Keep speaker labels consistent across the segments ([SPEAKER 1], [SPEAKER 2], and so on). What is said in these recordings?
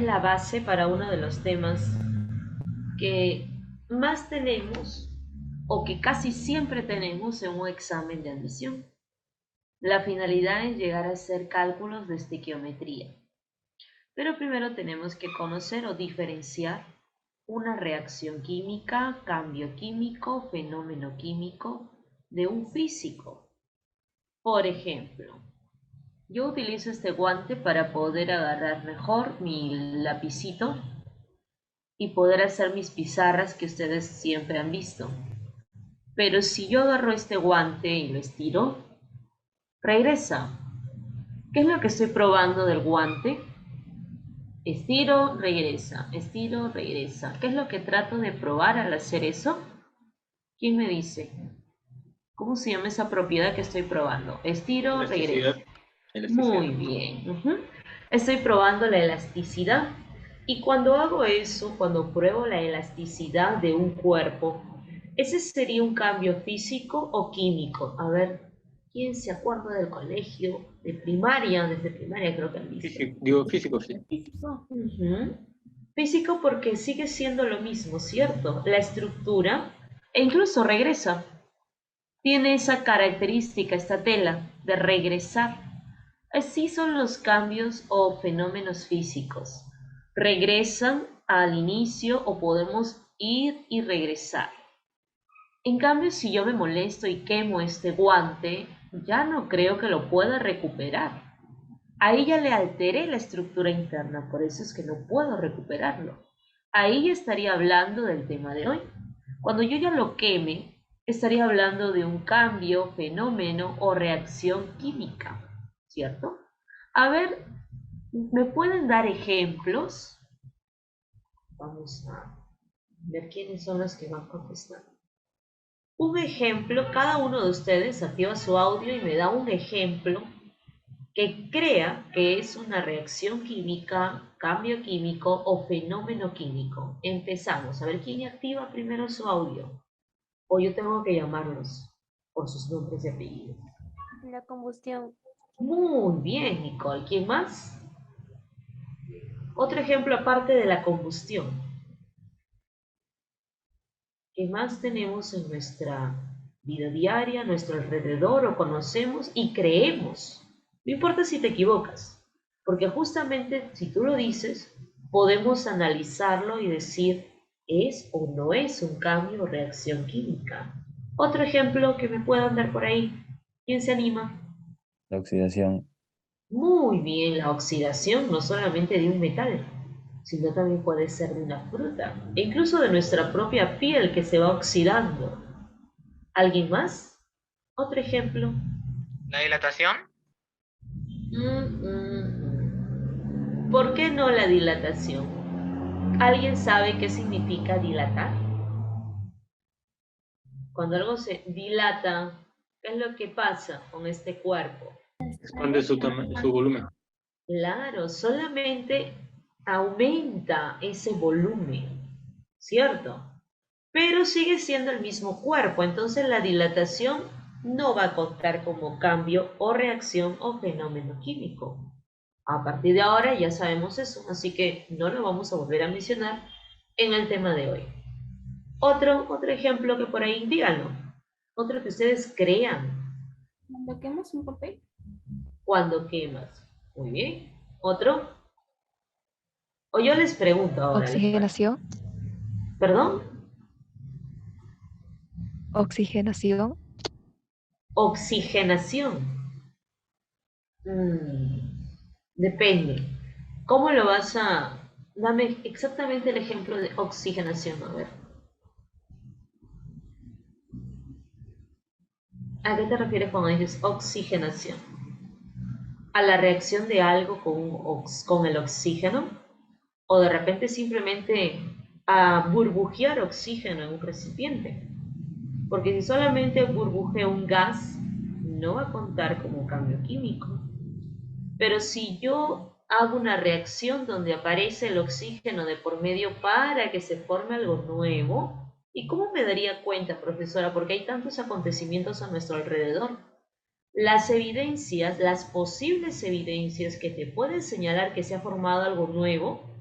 [SPEAKER 1] la base para uno de los temas que más tenemos o que casi siempre tenemos en un examen de admisión. La finalidad es llegar a hacer cálculos de estequiometría. Pero primero tenemos que conocer o diferenciar una reacción química, cambio químico, fenómeno químico de un físico. Por ejemplo, yo utilizo este guante para poder agarrar mejor mi lapicito y poder hacer mis pizarras que ustedes siempre han visto. Pero si yo agarro este guante y lo estiro, regresa. ¿Qué es lo que estoy probando del guante? Estiro, regresa, estiro, regresa. ¿Qué es lo que trato de probar al hacer eso? ¿Quién me dice? ¿Cómo se llama esa propiedad que estoy probando? Estiro, regresa.
[SPEAKER 2] Elasticidad. Elasticidad.
[SPEAKER 1] Muy bien. Estoy probando la elasticidad. Y cuando hago eso, cuando pruebo la elasticidad de un cuerpo, ¿ese sería un cambio físico o químico? A ver, ¿quién se acuerda del colegio? De primaria, desde primaria creo que han visto.
[SPEAKER 2] Físico, digo físico, sí.
[SPEAKER 1] Físico. Físico porque sigue siendo lo mismo, ¿cierto? La estructura e incluso regresa. Tiene esa característica, esta tela, de regresar. Así son los cambios o fenómenos físicos. Regresan al inicio o podemos ir y regresar. En cambio, si yo me molesto y quemo este guante, ya no creo que lo pueda recuperar. Ahí ya le alteré la estructura interna, por eso es que no puedo recuperarlo. Ahí ya estaría hablando del tema de hoy. Cuando yo ya lo queme, estaría hablando de un cambio, fenómeno o reacción química, ¿cierto? A ver, ¿me pueden dar ejemplos? Vamos a ver quiénes son los que van contestando. Un ejemplo, cada uno de ustedes activa su audio y me da un ejemplo que crea que es una reacción química, cambio químico o fenómeno químico. Empezamos. A ver quién activa primero su audio. O yo tengo que llamarlos por sus nombres y apellidos.
[SPEAKER 3] La combustión.
[SPEAKER 1] Muy bien, Nicole. ¿Quién más? Otro ejemplo aparte de la combustión. ¿Qué más tenemos en nuestra vida diaria, a nuestro alrededor o conocemos y creemos? No importa si te equivocas, porque justamente si tú lo dices, podemos analizarlo y decir, ¿es o no es un cambio o reacción química? Otro ejemplo que me puedan dar por ahí. ¿Quién se anima?
[SPEAKER 4] La oxidación.
[SPEAKER 1] Muy bien, la oxidación no solamente de un metal, sino también puede ser de una fruta, e incluso de nuestra propia piel que se va oxidando. ¿Alguien más? ¿Otro ejemplo?
[SPEAKER 5] ¿La dilatación?
[SPEAKER 1] ¿Por qué no la dilatación? ¿Alguien sabe qué significa dilatar? Cuando algo se dilata, ¿qué es lo que pasa con este cuerpo?
[SPEAKER 2] Expande su volumen.
[SPEAKER 1] Claro, solamente aumenta ese volumen, ¿cierto? Pero sigue siendo el mismo cuerpo, entonces la dilatación no va a contar como cambio o reacción o fenómeno químico. A partir de ahora ya sabemos eso, así que no lo vamos a volver a mencionar en el tema de hoy. Otro ejemplo que por ahí, díganlo, otro que ustedes crean
[SPEAKER 3] Cuando quemas un papel.
[SPEAKER 1] cuando quemas. Muy bien. ¿Otro? O yo les pregunto ahora,
[SPEAKER 6] Oxigenación,
[SPEAKER 1] ¿perdón?
[SPEAKER 6] oxigenación,
[SPEAKER 1] Oxigenación. Depende. ¿Cómo lo vas a...? Dame exactamente el ejemplo de oxigenación, a ver. ¿A qué te refieres cuando dices oxigenación? ¿A la reacción de algo con el oxígeno? ¿O de repente simplemente a burbujear oxígeno en un recipiente? Porque si solamente burbujea un gas, no va a contar como cambio químico. Pero si yo hago una reacción donde aparece el oxígeno de por medio para que se forme algo nuevo, ¿y cómo me daría cuenta, profesora? Porque hay tantos acontecimientos a nuestro alrededor. Las evidencias, las posibles evidencias que te pueden señalar que se ha formado algo nuevo,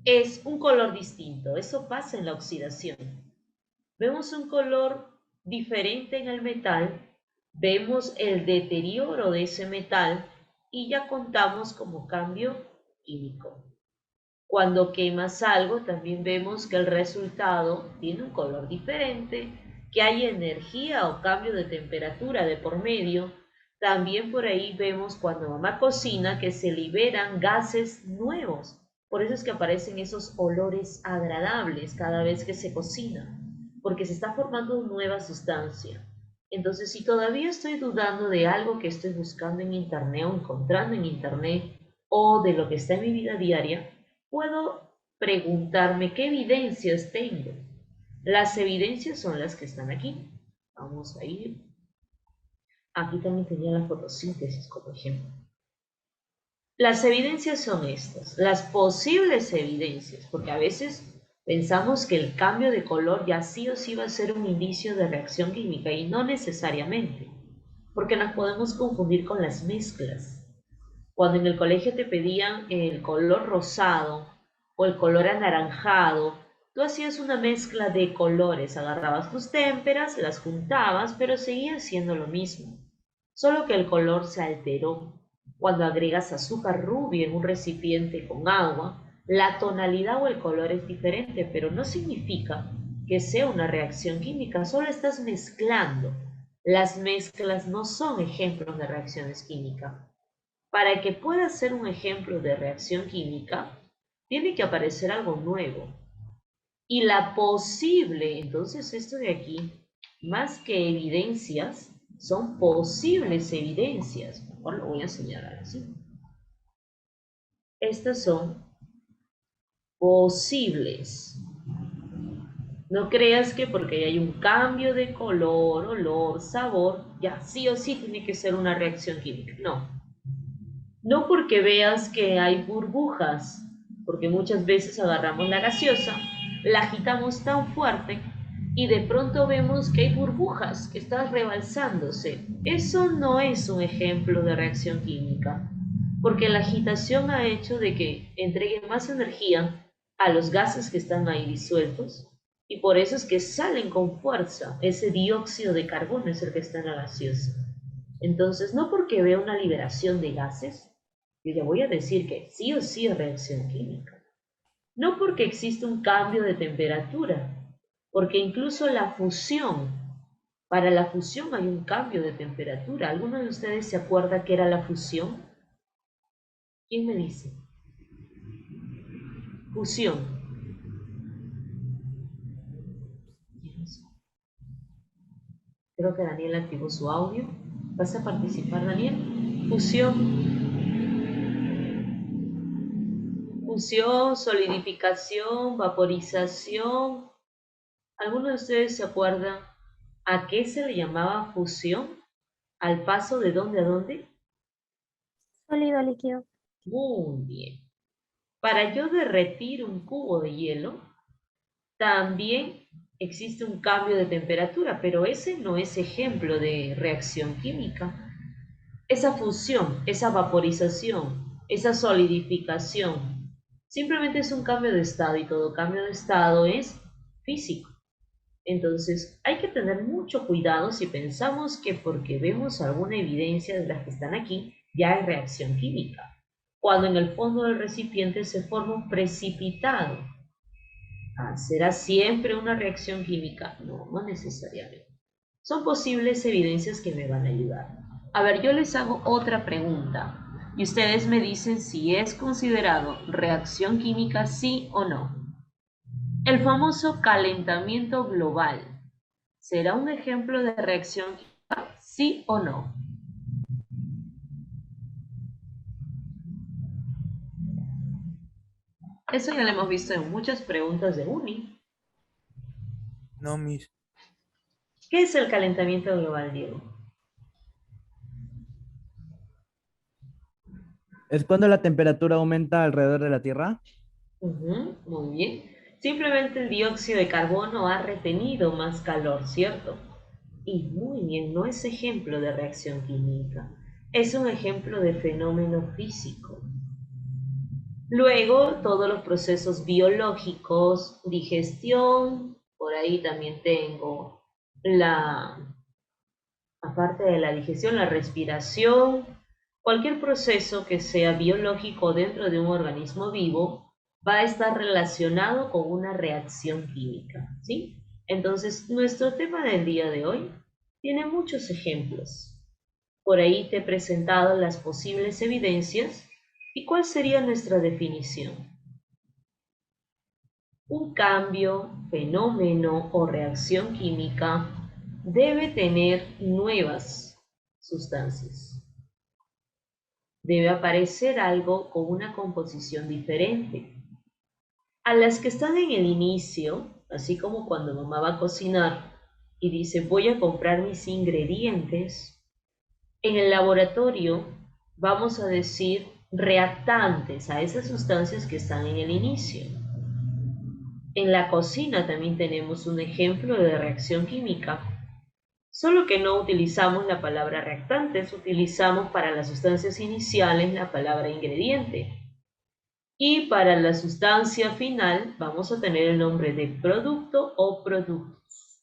[SPEAKER 1] es un color distinto. Eso pasa en la oxidación. Vemos un color diferente en el metal, vemos el deterioro de ese metal y ya contamos como cambio químico. Cuando quemas algo, también vemos que el resultado tiene un color diferente, que hay energía o cambio de temperatura de por medio. También por ahí vemos cuando mamá cocina que se liberan gases nuevos. Por eso es que aparecen esos olores agradables cada vez que se cocina, porque se está formando nueva sustancia. Entonces, si todavía estoy dudando de algo que estoy buscando en internet o encontrando en internet o de lo que está en mi vida diaria, puedo preguntarme qué evidencias tengo. Las evidencias son las que están aquí. Vamos a ir. Aquí también tenía la fotosíntesis como ejemplo. Las evidencias son estas, las posibles evidencias, porque a veces pensamos que el cambio de color ya sí o sí va a ser un indicio de reacción química y no necesariamente, porque nos podemos confundir con las mezclas. Cuando en el colegio te pedían el color rosado o el color anaranjado, tú hacías una mezcla de colores, agarrabas tus témperas, las juntabas, pero seguía siendo lo mismo, solo que el color se alteró. Cuando agregas azúcar rubia en un recipiente con agua, la tonalidad o el color es diferente, pero no significa que sea una reacción química, solo estás mezclando. Las mezclas no son ejemplos de reacciones químicas. Para que pueda ser un ejemplo de reacción química, tiene que aparecer algo nuevo. Y la posible, entonces esto de aquí, más que evidencias, son posibles evidencias. Mejor lo voy a señalar así. Estas son posibles. No creas que porque hay un cambio de color, olor, sabor, ya sí o sí tiene que ser una reacción química. No. No porque veas que hay burbujas, porque muchas veces agarramos la gaseosa, la agitamos tan fuerte y de pronto vemos que hay burbujas que están rebalsándose. Eso no es un ejemplo de reacción química, porque la agitación ha hecho de que entregue más energía a los gases que están ahí disueltos y por eso es que salen con fuerza. Ese dióxido de carbono es el que está en la gaseosa. Entonces, no porque vea una liberación de gases, yo ya voy a decir que sí o sí es reacción química. No porque existe un cambio de temperatura, porque incluso la fusión, para la fusión hay un cambio de temperatura. ¿Alguno de ustedes se acuerda qué era la fusión? ¿Quién me dice? Fusión. Creo que Daniel activó su audio. ¿Vas a participar, Daniel? Fusión, solidificación, vaporización. ¿Alguno de ustedes se acuerda a qué se le llamaba fusión? ¿Al paso de dónde a dónde?
[SPEAKER 3] Sólido líquido.
[SPEAKER 1] Muy bien. Para yo derretir un cubo de hielo, también existe un cambio de temperatura, pero ese no es ejemplo de reacción química. Esa fusión, esa vaporización, esa solidificación, simplemente es un cambio de estado y todo cambio de estado es físico. Entonces, hay que tener mucho cuidado si pensamos que porque vemos alguna evidencia de las que están aquí, ya es reacción química, cuando en el fondo del recipiente se forma un precipitado. ¿Será siempre una reacción química? No, no necesariamente. Son posibles evidencias que me van a ayudar. A ver, yo les hago otra pregunta y ustedes me dicen si es considerado reacción química sí o no. El famoso calentamiento global, ¿será un ejemplo de reacción química sí o no? Eso ya lo hemos visto en muchas preguntas de uni.
[SPEAKER 7] No, Miss.
[SPEAKER 1] ¿Qué es el calentamiento global, Diego?
[SPEAKER 8] ¿Es cuando la temperatura aumenta alrededor de la Tierra?
[SPEAKER 1] Muy bien. Simplemente el dióxido de carbono ha retenido más calor, ¿cierto? Y muy bien, no es ejemplo de reacción química, es un ejemplo de fenómeno físico. Luego, todos los procesos biológicos, digestión, por ahí también tengo aparte de la digestión, la respiración, cualquier proceso que sea biológico dentro de un organismo vivo va a estar relacionado con una reacción química, ¿sí? Entonces, nuestro tema del día de hoy tiene muchos ejemplos. Por ahí te he presentado las posibles evidencias y cuál sería nuestra definición. Un cambio, fenómeno o reacción química debe tener nuevas sustancias. Debe aparecer algo con una composición diferente. A las que están en el inicio, así como cuando mamá va a cocinar y dice voy a comprar mis ingredientes, en el laboratorio vamos a decir reactantes a esas sustancias que están en el inicio. En la cocina también tenemos un ejemplo de reacción química, solo que no utilizamos la palabra reactantes, utilizamos para las sustancias iniciales la palabra ingrediente. Y para la sustancia final vamos a tener el nombre de producto o productos.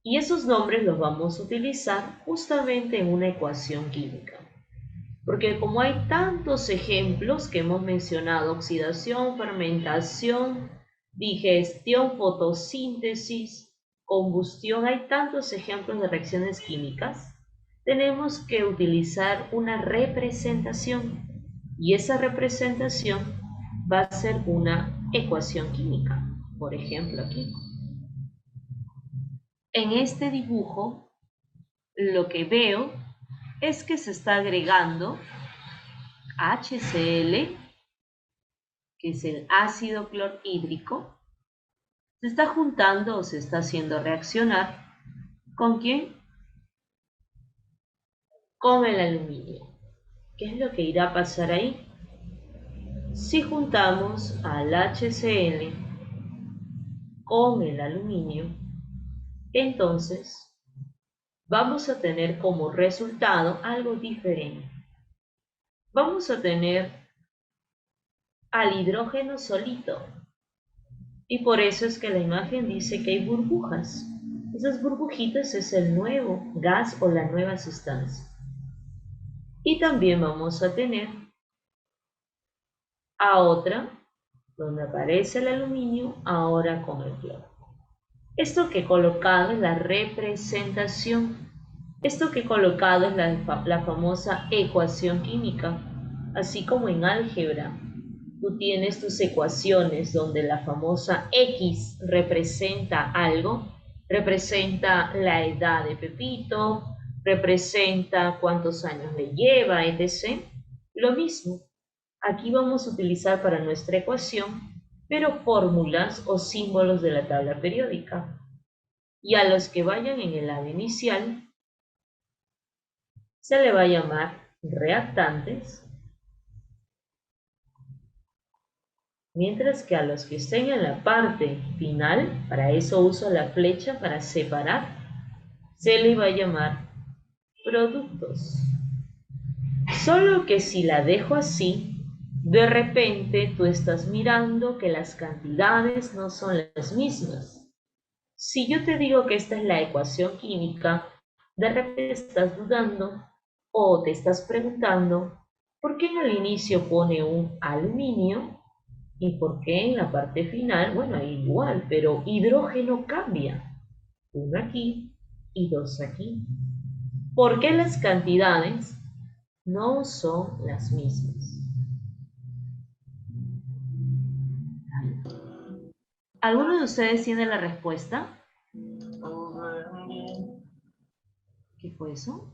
[SPEAKER 1] Y esos nombres los vamos a utilizar justamente en una ecuación química. Porque como hay tantos ejemplos que hemos mencionado, oxidación, fermentación, digestión, fotosíntesis, combustión, hay tantos ejemplos de reacciones químicas, tenemos que utilizar una representación. Y esa representación va a ser una ecuación química. Por ejemplo, aquí. En este dibujo, lo que veo es que se está agregando HCl, que es el ácido clorhídrico, se está juntando o se está haciendo reaccionar ¿con quién? Con el aluminio. ¿Qué es lo que irá a pasar ahí? Si juntamos al HCl con el aluminio, entonces vamos a tener como resultado algo diferente. Vamos a tener al hidrógeno solito. Y por eso es que la imagen dice que hay burbujas. Esas burbujitas es el nuevo gas o la nueva sustancia. Y también vamos a tener a otra, donde aparece el aluminio, ahora con el cloro. Esto que he colocado es la representación. Esto que he colocado es la famosa ecuación química. Así como en álgebra, tú tienes tus ecuaciones donde la famosa X representa algo, representa la edad de Pepito, representa cuántos años le lleva, etc. Lo mismo, aquí vamos a utilizar para nuestra ecuación, pero fórmulas o símbolos de la tabla periódica. Y a los que vayan en el lado inicial, se le va a llamar reactantes, mientras que a los que estén en la parte final, para eso uso la flecha para separar, se le va a llamar productos. Solo que si la dejo así, de repente tú estás mirando que las cantidades no son las mismas. Si yo te digo que esta es la ecuación química, de repente estás dudando o te estás preguntando ¿por qué en el inicio pone un aluminio? ¿Y por qué en la parte final? Bueno, igual, pero hidrógeno cambia. Uno aquí y dos aquí. ¿Por qué las cantidades no son las mismas? ¿Alguno de ustedes tiene la respuesta? ¿Qué fue eso?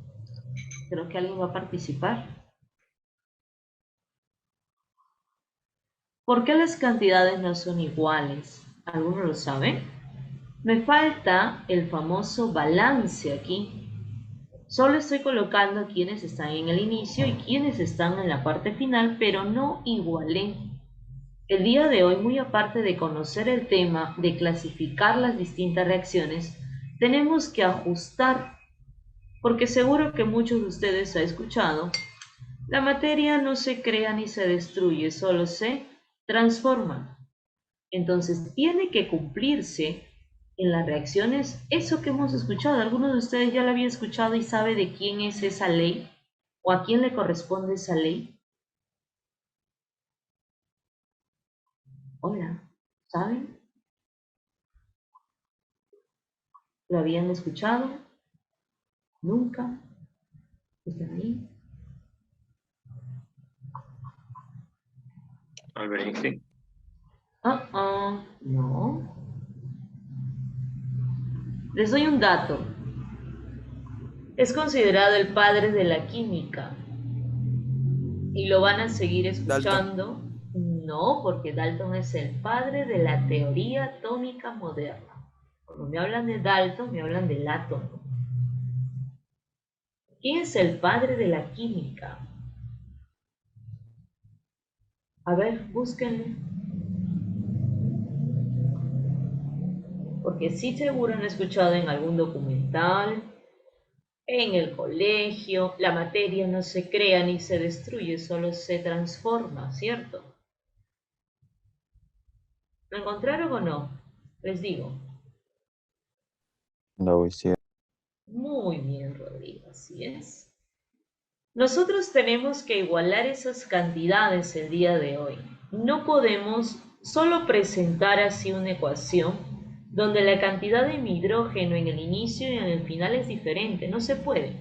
[SPEAKER 1] Creo que alguien va a participar. ¿Por qué las cantidades no son iguales? ¿Alguno lo sabe? Me falta el famoso balance aquí. Solo estoy colocando quienes están en el inicio y quienes están en la parte final, pero no igualé. El día de hoy, muy aparte de conocer el tema, de clasificar las distintas reacciones, tenemos que ajustar, porque seguro que muchos de ustedes han escuchado La materia no se crea ni se destruye, solo se transforma. Entonces tiene que cumplirse en las reacciones eso que hemos escuchado. ¿Alguno de ustedes ya lo había escuchado y sabe de quién es esa ley? ¿O a quién le corresponde esa ley? Hola, ¿saben? ¿Lo habían escuchado? ¿Nunca? ¿Están ahí?
[SPEAKER 2] Albert Einstein.
[SPEAKER 1] No. Les doy un dato. Es considerado el padre de la química. Y lo van a seguir escuchando. No, porque Dalton es el padre de la teoría atómica moderna. Cuando me hablan de Dalton, me hablan del átomo. ¿Quién es el padre de la química? A ver, búsquenlo. Porque sí seguro han escuchado en algún documental, en el colegio, la materia no se crea ni se destruye, solo se transforma, ¿cierto? ¿Lo encontraron o no? Les digo.
[SPEAKER 4] Lavoisier.
[SPEAKER 1] Muy bien, Rodrigo, así es. Nosotros tenemos que igualar esas cantidades el día de hoy. No podemos solo presentar así una ecuación donde la cantidad de hidrógeno en el inicio y en el final es diferente. No se puede.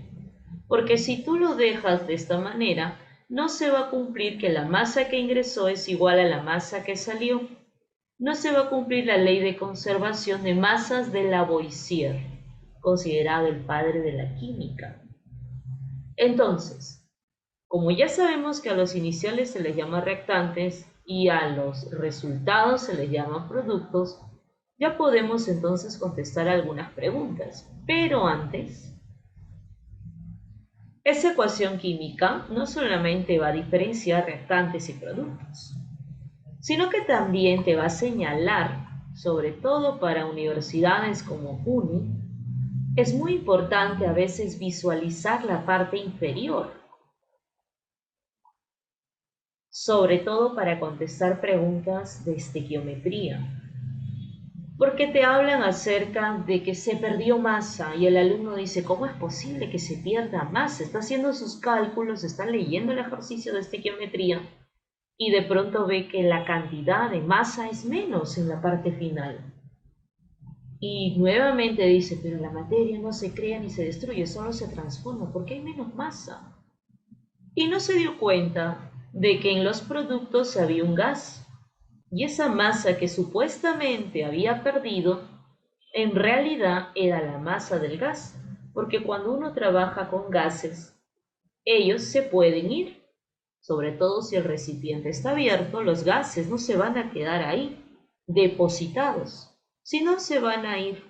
[SPEAKER 1] Porque si tú lo dejas de esta manera, no se va a cumplir que la masa que ingresó es igual a la masa que salió. No se va a cumplir la ley de conservación de masas de Lavoisier, considerado el padre de la química. Entonces, como ya sabemos que a los iniciales se les llama reactantes y a los resultados se les llama productos, ya podemos entonces contestar algunas preguntas. Pero antes, esa ecuación química no solamente va a diferenciar reactantes y productos, sino que también te va a señalar, sobre todo para universidades como UNI, es muy importante a veces visualizar la parte inferior, sobre todo para contestar preguntas de estequiometría, porque te hablan acerca de que se perdió masa y el alumno dice, ¿cómo es posible que se pierda masa? Está haciendo sus cálculos, está leyendo el ejercicio de estequiometría y de pronto ve que la cantidad de masa es menos en la parte final. Y nuevamente dice, pero la materia no se crea ni se destruye, solo se transforma, porque hay menos masa. Y no se dio cuenta de que en los productos había un gas, y esa masa que supuestamente había perdido, en realidad era la masa del gas, porque cuando uno trabaja con gases, ellos se pueden ir, sobre todo si el recipiente está abierto, los gases no se van a quedar ahí, depositados, sino se van a ir.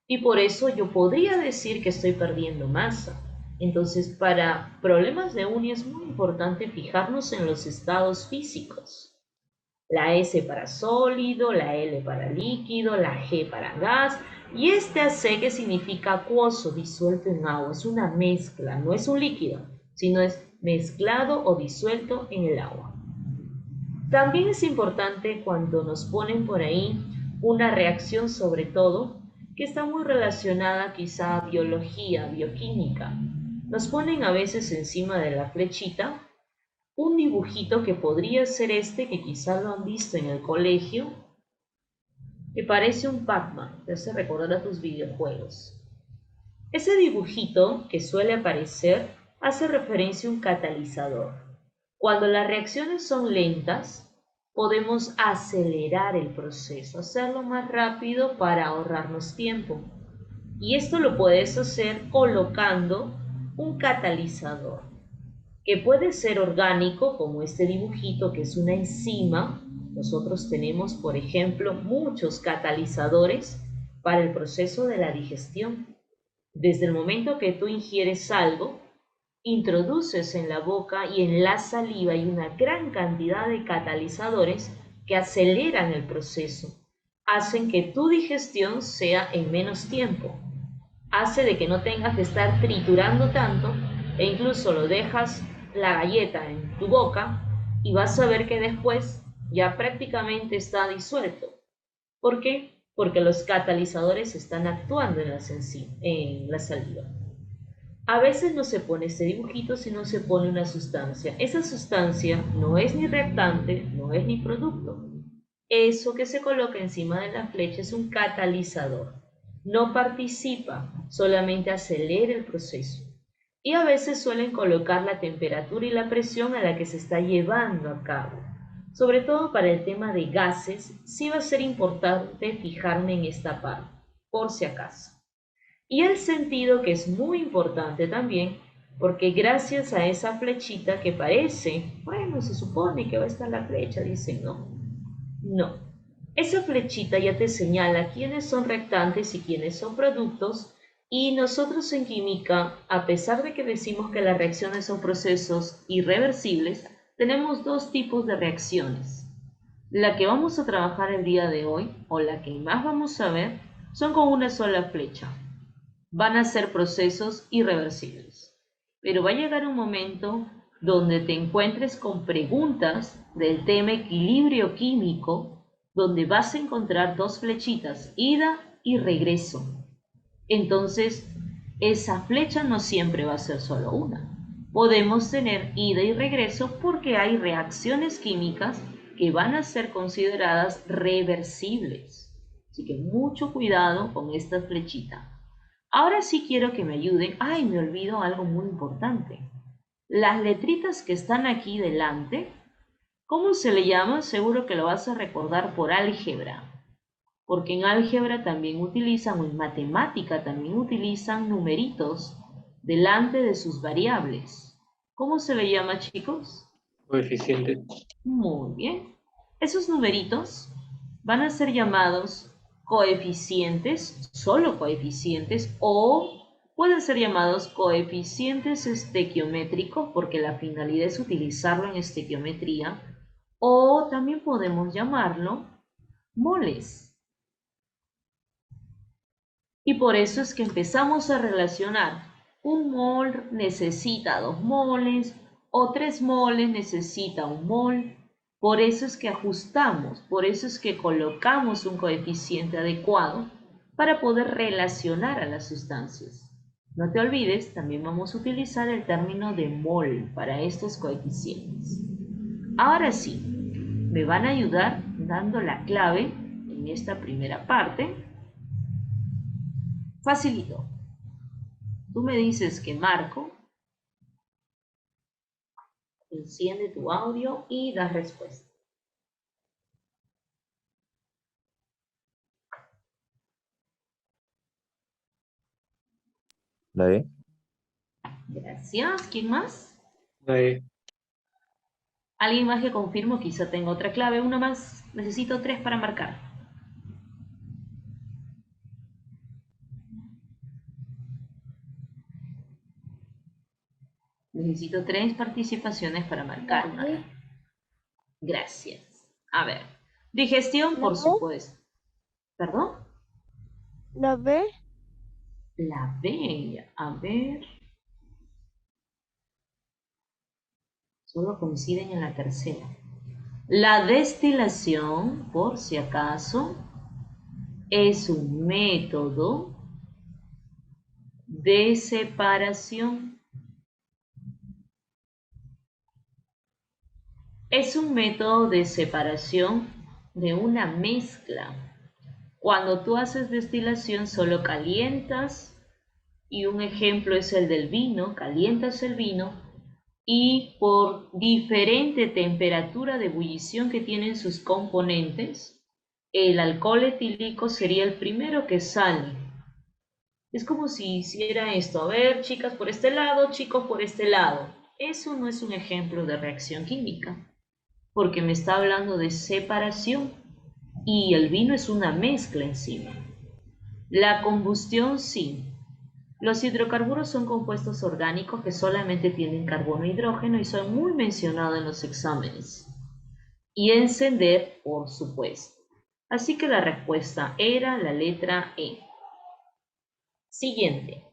[SPEAKER 1] Y por eso yo podría decir que estoy perdiendo masa. Entonces, para problemas de uni es muy importante fijarnos en los estados físicos. La S para sólido, la L para líquido, la G para gas, y este AC que significa acuoso, disuelto en agua. Es una mezcla, no es un líquido, sino es mezclado o disuelto en el agua. También es importante cuando nos ponen por ahí una reacción, sobre todo, que está muy relacionada quizá a biología, bioquímica. Nos ponen a veces encima de la flechita un dibujito que podría ser este, que quizá lo han visto en el colegio, que parece un Pac-Man, te hace recordar a tus videojuegos. Ese dibujito que suele aparecer hace referencia a un catalizador. Cuando las reacciones son lentas, podemos acelerar el proceso, hacerlo más rápido para ahorrarnos tiempo. Y esto lo puedes hacer colocando un catalizador, que puede ser orgánico, como este dibujito que es una enzima. Nosotros tenemos, por ejemplo, muchos catalizadores para el proceso de la digestión. Desde el momento que tú ingieres algo, introduces en la boca y en la saliva hay una gran cantidad de catalizadores que aceleran el proceso, hacen que tu digestión sea en menos tiempo, hace de que no tengas que estar triturando tanto e incluso lo dejas la galleta en tu boca y vas a ver que después ya prácticamente está disuelto. ¿Por qué? Porque los catalizadores están actuando en la saliva. A veces no se pone este dibujito, sino se pone una sustancia. Esa sustancia no es ni reactante, no es ni producto. Eso que se coloca encima de la flecha es un catalizador. No participa, solamente acelera el proceso. Y a veces suelen colocar la temperatura y la presión a la que se está llevando a cabo. Sobre todo para el tema de gases, sí va a ser importante fijarme en esta parte, por si acaso. Y el sentido, que es muy importante también, porque gracias a esa flechita que parece, bueno, se supone que va a estar la flecha, dicen, no. No. Esa flechita ya te señala quiénes son reactantes y quiénes son productos, y nosotros en química, a pesar de que decimos que las reacciones son procesos irreversibles, tenemos dos tipos de reacciones. La que vamos a trabajar el día de hoy, o la que más vamos a ver, son con una sola flecha. Van a ser procesos irreversibles. Pero va a llegar un momento donde te encuentres con preguntas del tema equilibrio químico, donde vas a encontrar dos flechitas, ida y regreso. Entonces, esa flecha no siempre va a ser solo una. Podemos tener ida y regreso porque hay reacciones químicas que van a ser consideradas reversibles. Así que mucho cuidado con esta flechita. Ahora sí quiero que me ayuden. Ay, me olvido algo muy importante. Las letritas que están aquí delante, ¿cómo se le llama? Seguro que lo vas a recordar por álgebra. Porque en álgebra también utilizan, o en matemática también utilizan numeritos delante de sus variables. ¿Cómo se le llama, chicos?
[SPEAKER 2] Coeficiente.
[SPEAKER 1] Muy bien. Esos numeritos van a ser llamados coeficientes, solo coeficientes, o pueden ser llamados coeficientes estequiométricos, porque la finalidad es utilizarlo en estequiometría, o también podemos llamarlo moles. Y por eso es que empezamos a relacionar: un mol necesita 2 moles, o 3 moles necesita 1 mol. Por eso es que ajustamos, por eso es que colocamos un coeficiente adecuado para poder relacionar a las sustancias. No te olvides, también vamos a utilizar el término de mol para estos coeficientes. Ahora sí, me van a ayudar dando la clave en esta primera parte. Facilito. Tú me dices que marco, enciende tu audio y das respuesta.
[SPEAKER 4] La E.
[SPEAKER 1] Gracias. ¿Quién más?
[SPEAKER 2] La E.
[SPEAKER 1] ¿Alguien más que confirmo? Quizá tengo otra clave. Una más. Necesito 3 para marcar. Necesito 3 participaciones para marcar una. Gracias. A ver. Digestión, por supuesto. ¿Perdón?
[SPEAKER 3] ¿La B?
[SPEAKER 1] La B. A ver. Solo coinciden en la tercera. La destilación, por si acaso, es un método de separación. Es un método de separación de una mezcla. Cuando tú haces destilación, solo calientas, y un ejemplo es el del vino, calientas el vino y por diferente temperatura de ebullición que tienen sus componentes, el alcohol etílico sería el primero que sale. Es como si hiciera esto. A ver, chicas por este lado, chicos por este lado. Eso no es un ejemplo de reacción química, porque me está hablando de separación y el vino es una mezcla encima. La combustión sí. Los hidrocarburos son compuestos orgánicos que solamente tienen carbono e hidrógeno y son muy mencionados en los exámenes. Y encender, por supuesto. Así que la respuesta era la letra E. Siguiente.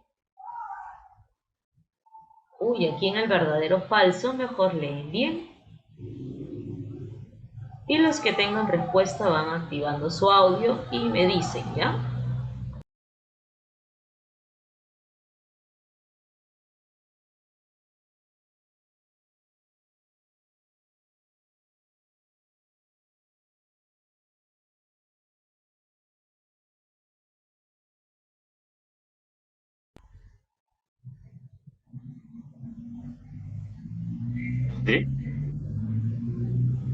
[SPEAKER 1] Uy, aquí en el verdadero o falso, mejor leen bien. Y los que tengan respuesta van activando su audio y me dicen, ¿ya?
[SPEAKER 2] ¿D?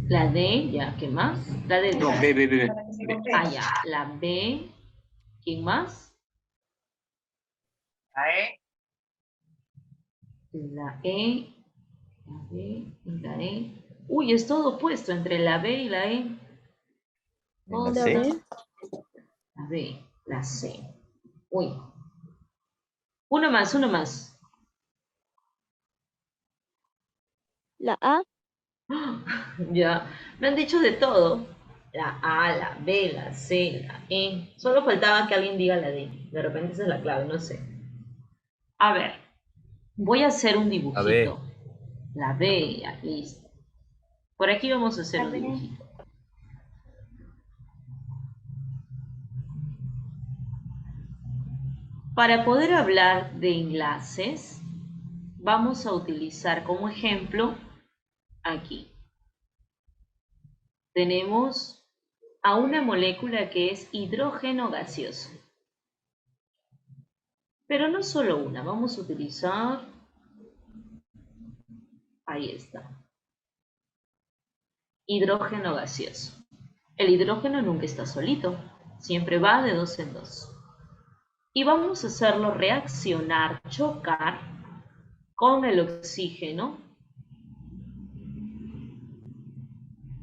[SPEAKER 1] La D, ya, ¿qué más? La D.
[SPEAKER 2] No, B, B, B, B. B.
[SPEAKER 1] Ah, ya, la B. ¿Quién más?
[SPEAKER 5] La E.
[SPEAKER 1] La E. La B y la E. Uy, es todo opuesto entre la B y la E.
[SPEAKER 4] ¿En la
[SPEAKER 1] Todo
[SPEAKER 4] C?
[SPEAKER 1] está- La B, la C. Uy. Uno más, uno más.
[SPEAKER 3] La A,
[SPEAKER 1] Ya, me han dicho de todo. La A, la B, la C, la E. Solo faltaba que alguien diga la D. De repente esa es la clave, no sé. A ver, voy a hacer un dibujito. La B, ya, listo. Por aquí vamos a hacer un dibujito. Para poder hablar de enlaces, vamos a utilizar como ejemplo aquí. Tenemos a una molécula que es hidrógeno gaseoso. Pero no solo una, vamos a utilizar, ahí está, hidrógeno gaseoso. El hidrógeno nunca está solito, siempre va de dos en dos. Y vamos a hacerlo reaccionar, chocar con el oxígeno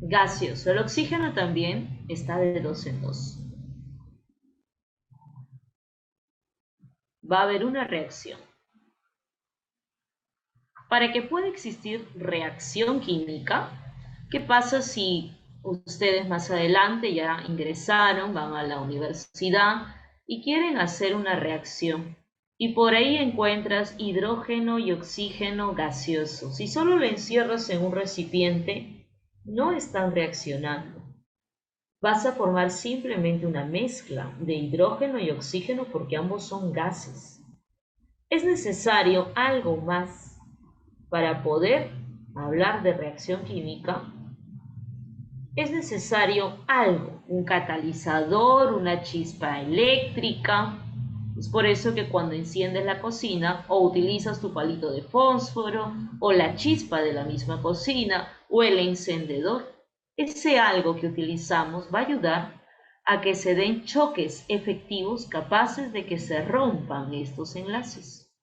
[SPEAKER 1] gaseoso. El oxígeno también está de dos en dos. Va a haber una reacción. Para que pueda existir reacción química, ¿qué pasa si ustedes más adelante ya ingresaron, van a la universidad y quieren hacer una reacción? Y por ahí encuentras hidrógeno y oxígeno gaseoso. Si solo lo encierras en un recipiente, no están reaccionando. Vas a formar simplemente una mezcla de hidrógeno y oxígeno porque ambos son gases. Es necesario algo más para poder hablar de reacción química. Es necesario algo, un catalizador, una chispa eléctrica. Es por eso que cuando enciendes la cocina o utilizas tu palito de fósforo o la chispa de la misma cocina o el encendedor, ese algo que utilizamos va a ayudar a que se den choques efectivos capaces de que se rompan estos enlaces,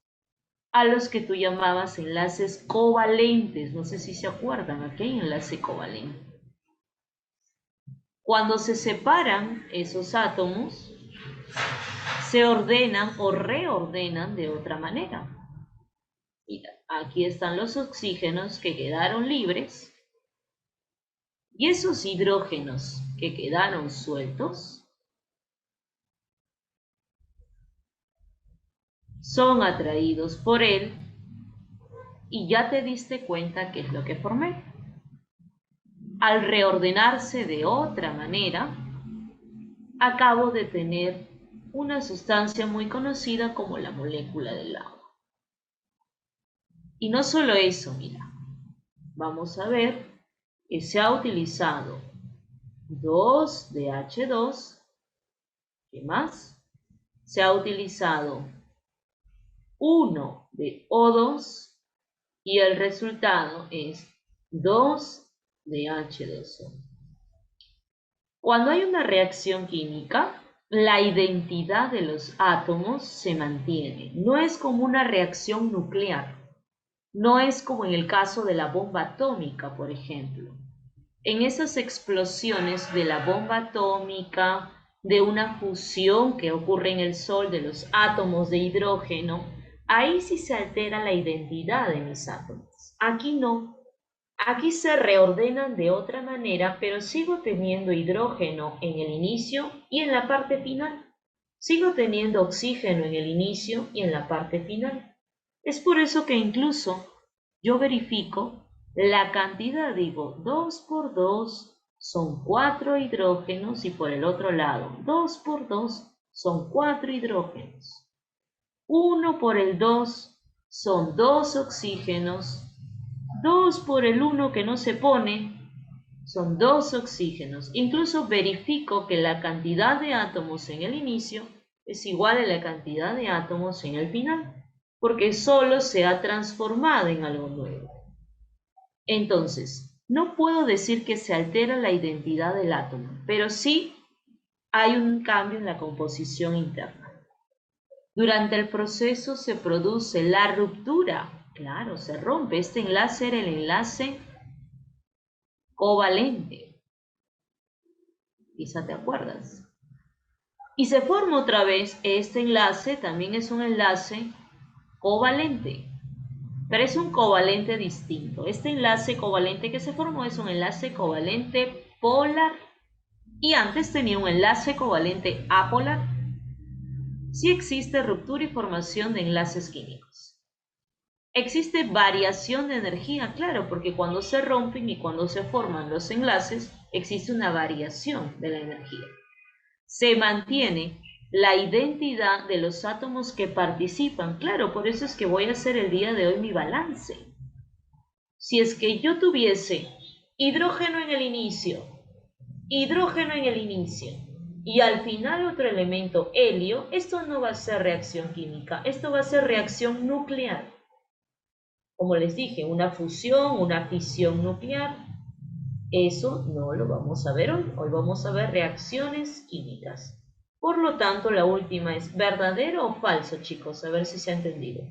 [SPEAKER 1] a los que tú llamabas enlaces covalentes. No sé si se acuerdan, aquí hay enlace covalente. Cuando se separan esos átomos, se ordenan o reordenan de otra manera. Mira, aquí están los oxígenos que quedaron libres y esos hidrógenos que quedaron sueltos son atraídos por él y ya te diste cuenta qué es lo que formé. Al reordenarse de otra manera, acabo de tener una sustancia muy conocida como la molécula del agua. Y no solo eso, mira, vamos a ver que se ha utilizado 2DH2, ¿qué más? Se ha utilizado 1 de O2 y el resultado es 2DH2O. Cuando hay una reacción química, la identidad de los átomos se mantiene. No es como una reacción nuclear. No es como en el caso de la bomba atómica, por ejemplo. En esas explosiones de la bomba atómica, de una fusión que ocurre en el Sol de los átomos de hidrógeno, ahí sí se altera la identidad de mis átomos. Aquí no. Aquí se reordenan de otra manera, pero sigo teniendo hidrógeno en el inicio y en la parte final. Sigo teniendo oxígeno en el inicio y en la parte final. Es por eso que incluso yo verifico la cantidad, digo, 2 por 2 son 4 hidrógenos y por el otro lado, 2 por 2 son 4 hidrógenos. 1 por el 2 son 2 oxígenos. 2 por el 1 que no se pone son 2 oxígenos. Incluso verifico que la cantidad de átomos en el inicio es igual a la cantidad de átomos en el final, porque solo se ha transformado en algo nuevo. Entonces, no puedo decir que se altera la identidad del átomo, pero sí hay un cambio en la composición interna. Durante el proceso se produce la ruptura. Claro, se rompe. Este enlace era el enlace covalente. Quizá te acuerdas. Y se forma otra vez este enlace, también es un enlace covalente. Pero es un covalente distinto. Este enlace covalente que se formó es un enlace covalente polar. Y antes tenía un enlace covalente apolar. Sí existe ruptura y formación de enlaces químicos. Existe variación de energía, claro, porque cuando se rompen y cuando se forman los enlaces, existe una variación de la energía. Se mantiene la identidad de los átomos que participan, claro, por eso es que voy a hacer el día de hoy mi balance. Si es que yo tuviese hidrógeno en el inicio, y al final otro elemento, helio, esto no va a ser reacción química, esto va a ser reacción nuclear. Como les dije, una fusión, una fisión nuclear, eso no lo vamos a ver hoy. Hoy vamos a ver reacciones químicas. Por lo tanto, la última es ¿verdadero o falso, chicos? A ver si se ha entendido.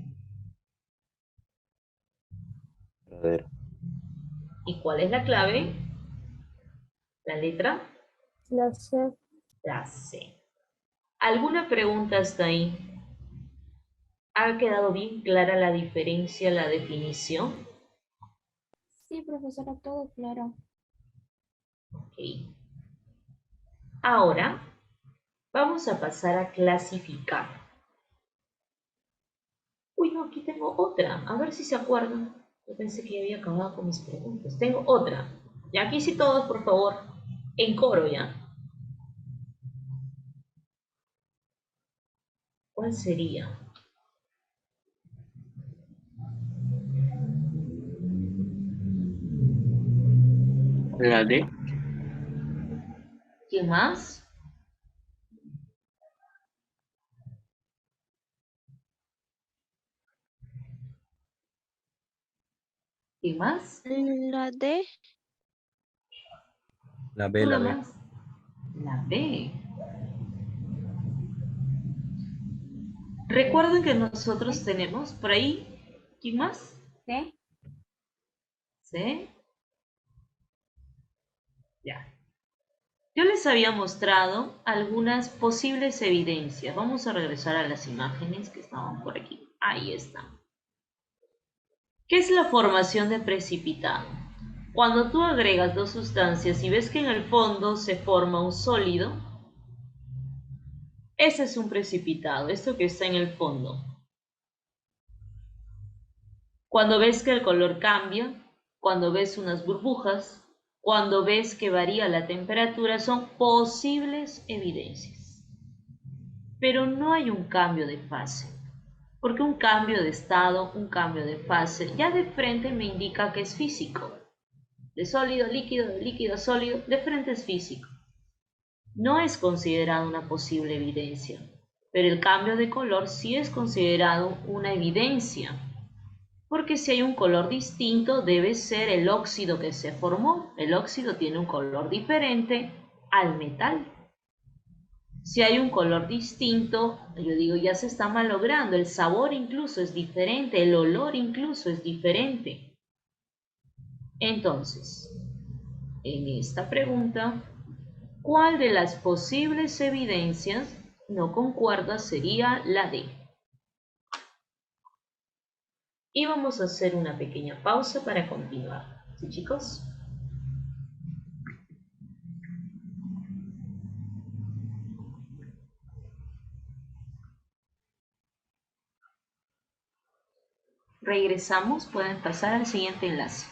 [SPEAKER 2] Verdadero.
[SPEAKER 1] ¿Y cuál es la clave? La letra.
[SPEAKER 3] La C.
[SPEAKER 1] La C. ¿Alguna pregunta hasta ahí? ¿Ha quedado bien clara la diferencia, la definición?
[SPEAKER 3] Sí, profesora, todo claro.
[SPEAKER 1] Ok. Ahora vamos a pasar a clasificar. Uy, no, aquí tengo otra. A ver si se acuerdan. Yo pensé que ya había acabado con mis preguntas. Tengo otra. Y aquí sí todos, por favor, en coro ya. ¿Cuál sería?
[SPEAKER 2] La D.
[SPEAKER 1] ¿Quién más? ¿Quién más?
[SPEAKER 3] La D.
[SPEAKER 7] La B,
[SPEAKER 1] Una
[SPEAKER 7] la B.
[SPEAKER 1] más. La B. Recuerden que nosotros tenemos por ahí. ¿Quién más?
[SPEAKER 3] C.
[SPEAKER 1] ¿Sí? Ya. Yo les había mostrado algunas posibles evidencias. Vamos a regresar a las imágenes que estaban por aquí. Ahí están. ¿Qué es la formación de precipitado? Cuando tú agregas dos sustancias y ves que en el fondo se forma un sólido, ese es un precipitado, esto que está en el fondo. Cuando ves que el color cambia, cuando ves unas burbujas, cuando ves que varía la temperatura, son posibles evidencias. Pero no hay un cambio de fase, porque un cambio de estado, un cambio de fase, ya de frente me indica que es físico. De sólido, líquido, de líquido, sólido, de frente es físico. No es considerado una posible evidencia, pero el cambio de color sí es considerado una evidencia, porque si hay un color distinto debe ser el óxido que se formó. El óxido tiene un color diferente al metal. Si hay un color distinto, yo digo, ya se está malogrando, el sabor incluso es diferente, el olor incluso es diferente. Entonces, en esta pregunta, ¿cuál de las posibles evidencias no concuerda sería la D? Y vamos a hacer una pequeña pausa para continuar. ¿Sí, chicos? Regresamos, pueden pasar al siguiente enlace.